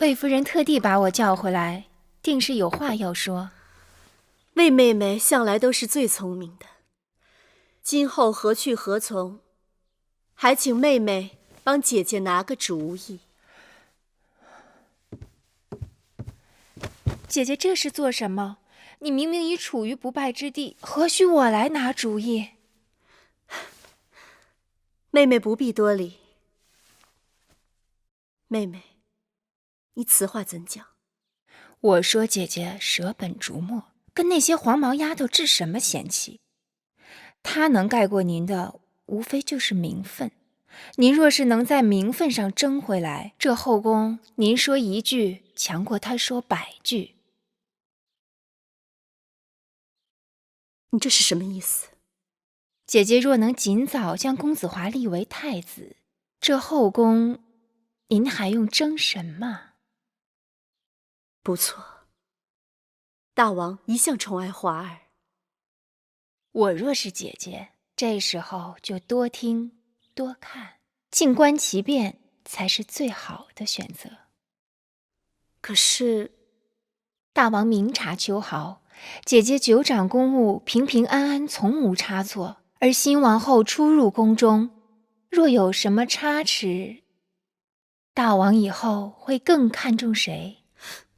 魏夫人特地把我叫回来，定是有话要说。魏妹妹向来都是最聪明的，今后何去何从，还请妹妹帮姐姐拿个主意。姐姐这是做什么？你明明已处于不败之地，何须我来拿主意？妹妹不必多礼。妹妹，你此话怎讲？我说姐姐舍本逐末，跟那些黄毛丫头置什么嫌弃？她能盖过您的，无非就是名分。您若是能在名分上争回来，这后宫您说一句，强过她说100句。你这是什么意思？姐姐若能尽早将公子华立为太子，这后宫您还用争什么？不错，大王一向宠爱华儿。我若是姐姐，这时候就多听多看，静观其变才是最好的选择。可是大王明察秋毫，姐姐久掌公务，平平安安，从无差错。而新王后初入宫中，若有什么差池，大王以后会更看重谁？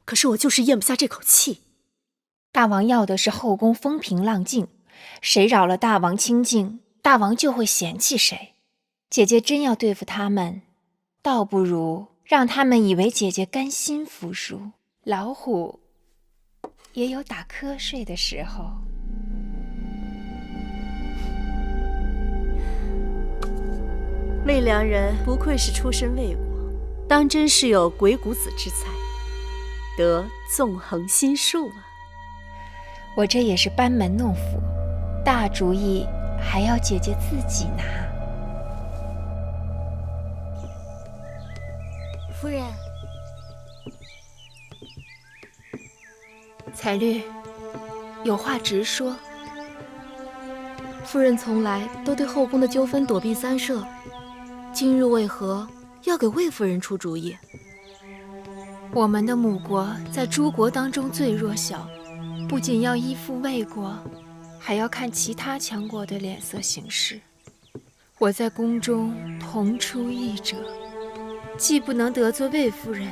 可是我就是咽不下这口气。大王要的是后宫风平浪静，谁扰了大王清静，大王就会嫌弃谁。姐姐真要对付他们，倒不如让他们以为姐姐甘心服输。老虎也有打瞌睡的时候。魏良人不愧是出身魏国，当真是有鬼谷子之才，得纵横心术啊！我这也是班门弄斧，大主意还要姐姐自己拿。夫人，彩绿，有话直说。夫人从来都对后宫的纠纷躲避三舍，今日为何要给魏夫人出主意？我们的母国在诸国当中最弱小，不仅要依附魏国，还要看其他强国的脸色行事。我在宫中同出一辙，既不能得罪魏夫人，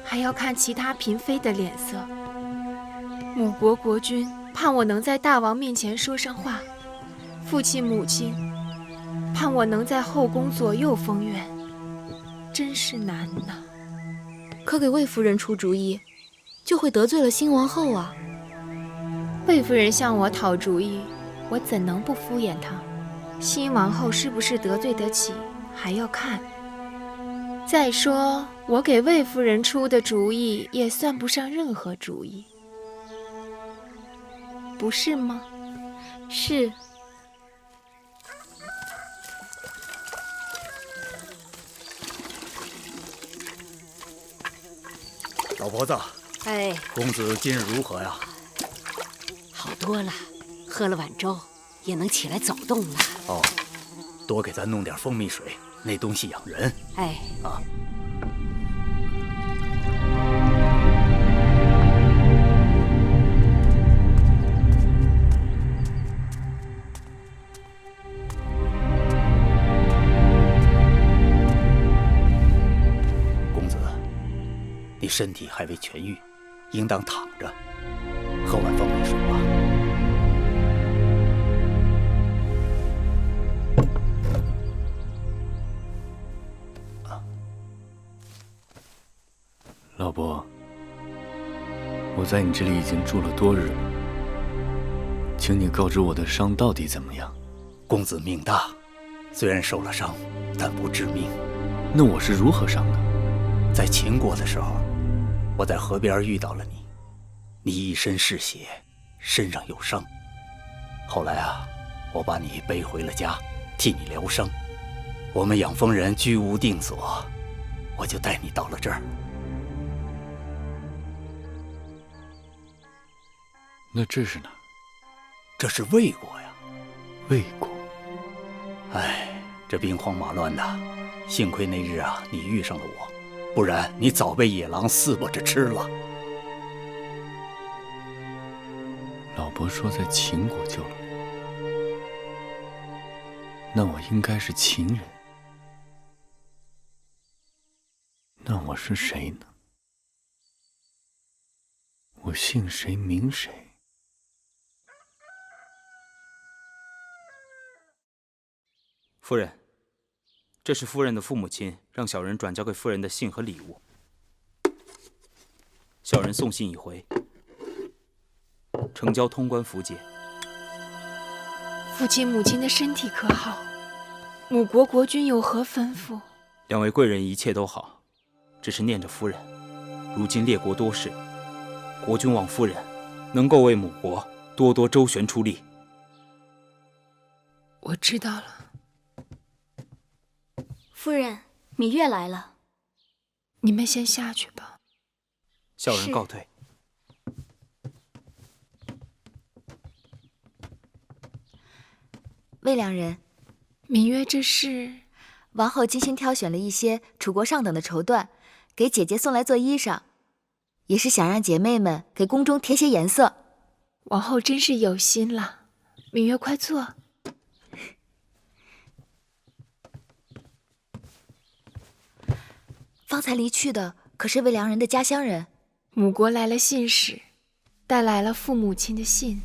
还要看其他嫔妃的脸色。母国国君盼我能在大王面前说上话，父亲母亲盼我能在后宫左右风远，真是难呐。可给魏夫人出主意，就会得罪了新王后啊。魏夫人向我讨主意，我怎能不敷衍她？新王后是不是得罪得起，还要看。再说，我给魏夫人出的主意也算不上任何主意，不是吗？是。老婆子，哎，公子今日如何呀？好多了，喝了碗粥也能起来走动了。哦，多给咱弄点蜂蜜水，那东西养人。哎，啊。你身体还未痊愈，应当躺着，喝碗蜂蜜水吧。老伯，我在你这里已经住了多日了，请你告知我的伤到底怎么样？公子命大，虽然受了伤，但不致命。那我是如何伤的？在秦国的时候，我在河边遇到了你，你一身是血，身上有伤。后来啊，我把你背回了家，替你疗伤。我们养蜂人居无定所，我就带你到了这儿。那这是哪？这是魏国呀。魏国。哎，这兵荒马乱的，幸亏那日啊，你遇上了我，不然你早被野狼撕巴着吃了。老伯说在秦国救了我，那我应该是秦人。那我是谁呢？我姓谁名谁？夫人，这是夫人的父母亲让小人转交给夫人的信和礼物。小人送信已回，呈交通关符节。父亲母亲的身体可好？母国国君有何吩咐？两位贵人一切都好，只是念着夫人。如今列国多事，国君望夫人能够为母国多多周旋出力。我知道了。夫人，芈月来了。你们先下去吧。小人告退。魏良人，芈月，这是王后精心挑选了一些楚国上等的绸缎，给姐姐送来做衣裳，也是想让姐妹们给宫中添些颜色。王后真是有心了。芈月，快坐。方才离去的可是魏良人的家乡人。母国来了信使，带来了父母亲的信。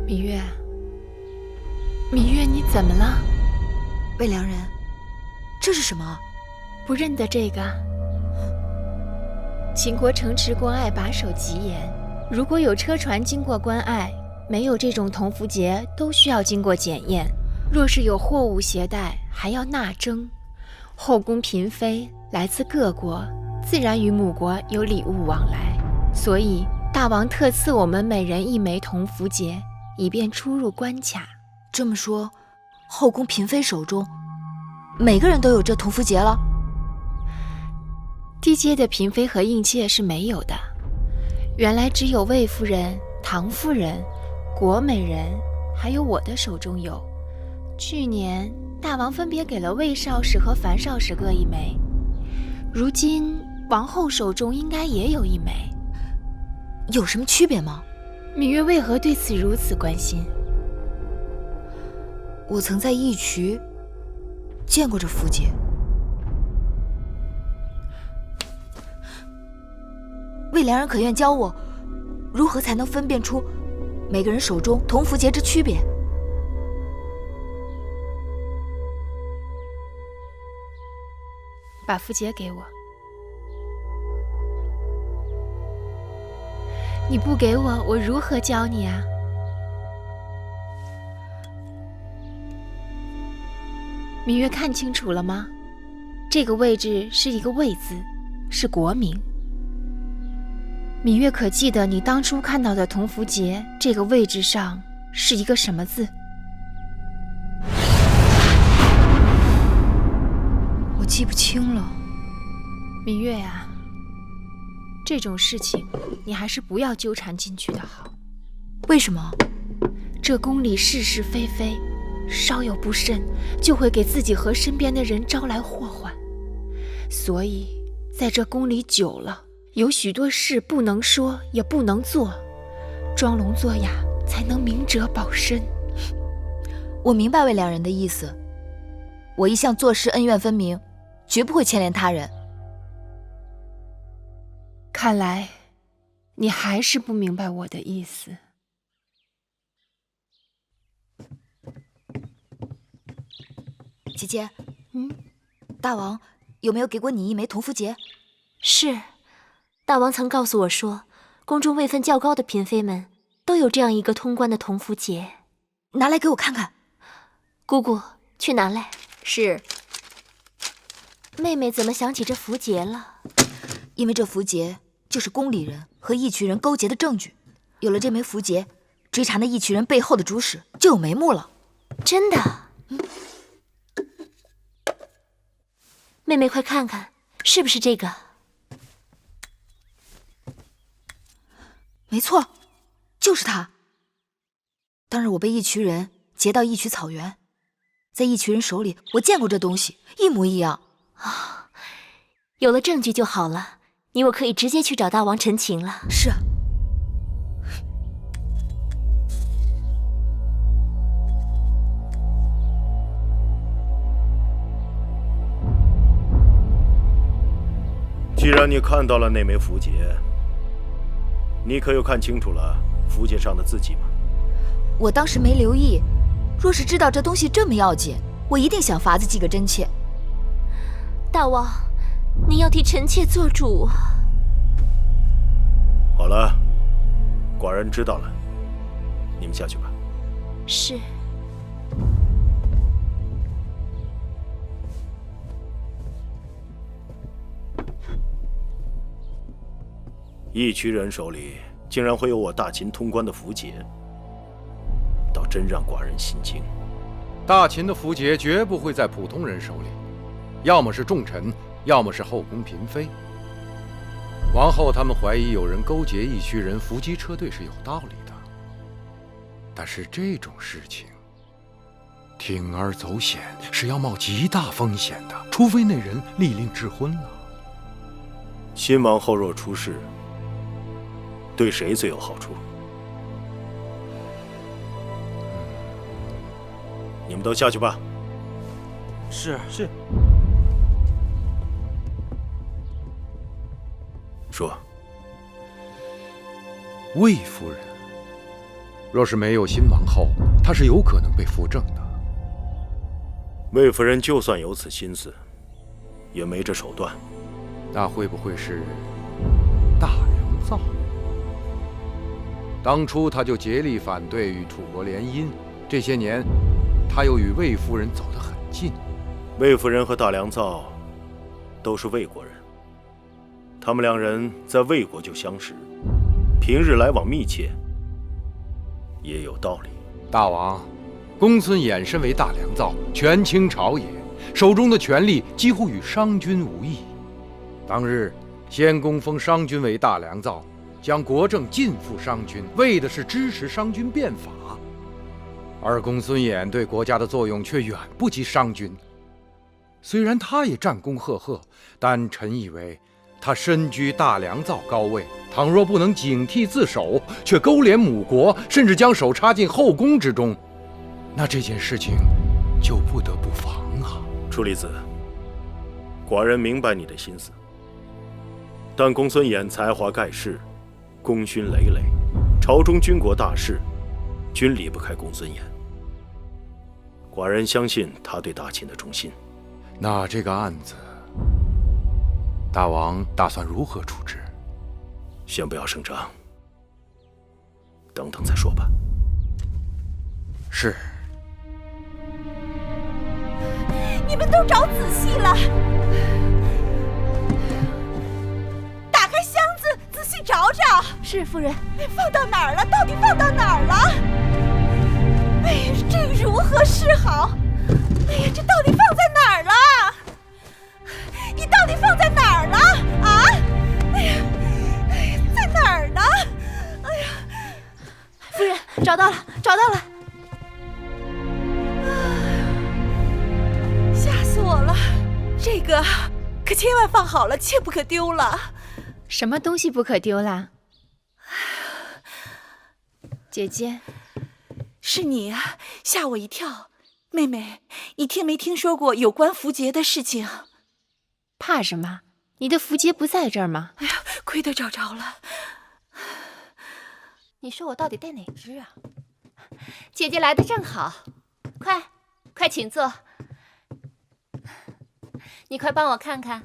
芈月，芈月，你怎么了？魏良人，这是什么？不认得这个？秦国城池关隘把守极严，如果有车船经过关隘，没有这种铜符节，都需要经过检验。若是有货物携带，还要纳征。后宫嫔妃来自各国，自然与母国有礼物往来，所以大王特赐我们每人1枚铜符节，以便出入关卡。这么说，后宫嫔妃手中每个人都有这铜符节了？低阶的嫔妃和应妾是没有的，原来只有魏夫人、唐夫人、国美人，还有我的手中有。去年大王分别给了魏少使和樊少使各1枚，如今王后手中应该也有1枚。有什么区别吗？芈月为何对此如此关心？我曾在义渠见过这符节。魏良人可愿教我，如何才能分辨出每个人手中铜符节之区别？把符节给我。你不给我，我如何教你啊？芈月，看清楚了吗？这个位置是一个魏字，是国名。芈月，可记得你当初看到的铜符节这个位置上是一个什么字？我记不清了。芈月啊，这种事情你还是不要纠缠进去的好。为什么？这宫里是是非非，稍有不慎就会给自己和身边的人招来祸患。所以在这宫里久了，有许多事不能说也不能做，装聋作哑才能明哲保身。我明白魏良人的意思，我一向做事恩怨分明，绝不会牵连他人。看来你还是不明白我的意思。姐姐，大王有没有给过你1枚铜符节？是，大王曾告诉我说，宫中位分较高的嫔妃们都有这样一个通关的铜符节。拿来给我看看。姑姑，去拿来。是。妹妹怎么想起这符节了？因为这符节就是宫里人和义渠人勾结的证据，有了这枚符节，追查那义渠人背后的主使就有眉目了。真的？妹妹快看看，是不是这个？没错，就是他。当日我被一群人劫到义渠草原，在一群人手里，我见过这东西，一模一样。有了证据就好了，你我可以直接去找大王陈情了。是。既然你看到了那枚符节，你可有看清楚了符节上的字迹吗？我当时没留意，若是知道这东西这么要紧，我一定想法子记个真切。大王，您要替臣妾做主。好了，寡人知道了，你们下去吧。是。义渠人手里竟然会有我大秦通关的符节，倒真让寡人心惊。大秦的符节绝不会在普通人手里，要么是重臣，要么是后宫嫔妃。王后他们怀疑有人勾结义渠人伏击车队是有道理的，但是这种事情铤而走险是要冒极大风险的，除非那人立令智昏了。新王后若出事，对谁最有好处？你们都下去吧。是。说，魏夫人若是没有新王后，她是有可能被扶正的。魏夫人就算有此心思，也没这手段。那会不会是大良造？当初他就竭力反对与楚国联姻，这些年他又与魏夫人走得很近。魏夫人和大良造都是魏国人，他们两人在魏国就相识，平日来往密切，也有道理。大王，公孙衍身为大良造，权倾朝野，手中的权力几乎与商君无异。当日先公封商君为大良造，将国政尽付商君，为的是支持商君变法。而公孙衍对国家的作用却远不及商君。虽然他也战功赫赫，但臣以为他身居大良造高位，倘若不能警惕自守，却勾连母国，甚至将手插进后宫之中，那这件事情就不得不防啊。楚离子，寡人明白你的心思，但公孙衍才华盖世，功勋累累，朝中军国大事，均离不开公孙衍。寡人相信他对大秦的忠心。那这个案子，大王打算如何处置？先不要声张，等等再说吧。是。你们都找仔细了，打开箱子，仔细找找。是夫人。放到哪儿了？到底放到哪儿了？哎呀，这如何是好？哎呀，这到底放在哪儿了？你到底放在哪儿了？啊？哎呀，在哪儿呢？哎呀，夫人，找到了，找到了。吓死我了！这个可千万放好了，切不可丢了。什么东西不可丢啦？姐姐，是你啊，吓我一跳。妹妹，你听没听说过有关符节的事情？怕什么？你的符节不在这儿吗？哎呀，亏得找着了。你说我到底带哪只啊？姐姐来的正好，快请坐。你快帮我看看，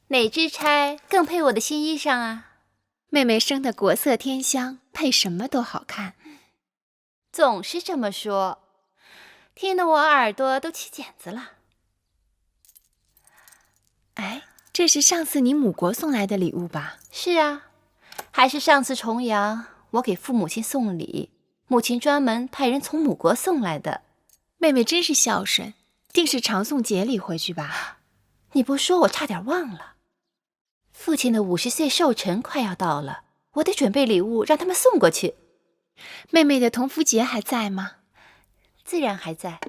哪只钗更配我的新衣裳啊？妹妹生的国色天香，配什么都好看。总是这么说，听得我耳朵都起茧子了。哎，这是上次你母国送来的礼物吧？是啊，还是上次重阳我给父母亲送礼，母亲专门派人从母国送来的。妹妹真是孝顺，定是常送节礼回去吧？你不说我差点忘了，父亲的50岁寿辰快要到了，我得准备礼物让他们送过去。妹妹的同福节还在吗？自然还在。